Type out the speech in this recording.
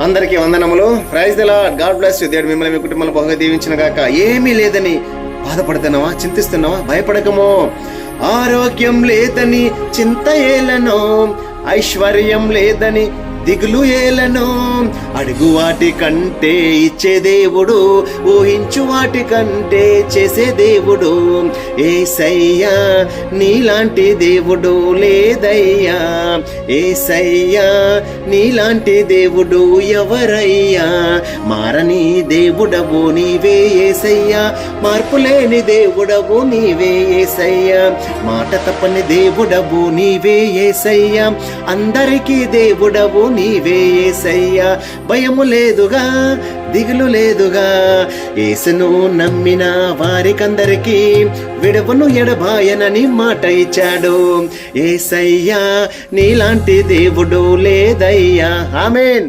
అందరికీ వందనములు. Praise the Lord. God bless you. దేవుడు మిమ్మల్ని మీ కుటుంబాలను బహుగా దీవించిన గాక. ఏమీ లేదని బాధపడుతున్నావా, చింతిస్తున్నావా? భయపడకము. ఆరోగ్యం లేదని చింత ఏలను, ఐశ్వర్యం లేదని దిగులు ఏలను. అడుగు వాటి కంటే ఇచ్చే దేవుడు, ఊహించు వాటి కంటే చేసే దేవుడు. యేసయ్యా నీలాంటి దేవుడు లేదయ్యా, యేసయ్యా నీలాంటి దేవుడు ఎవరయ్యా? మారని దేవుడవు నీవే యేసయ్యా, మార్పులేని దేవుడవు నీవే యేసయ్యా, మాట తప్పని దేవుడవు నీవే యేసయ్యా, అందరికీ దేవుడవు నీవే యేసయ్యా. భయము లేదుగా, దిగులు లేదుగా, యేసును నమ్మిన వారికందరికీ విడవను ఎడబాయనని మాట ఇచ్చాడు. యేసయ్యా నీలాంటి దేవుడు లేదయ్యా. ఆమేన్.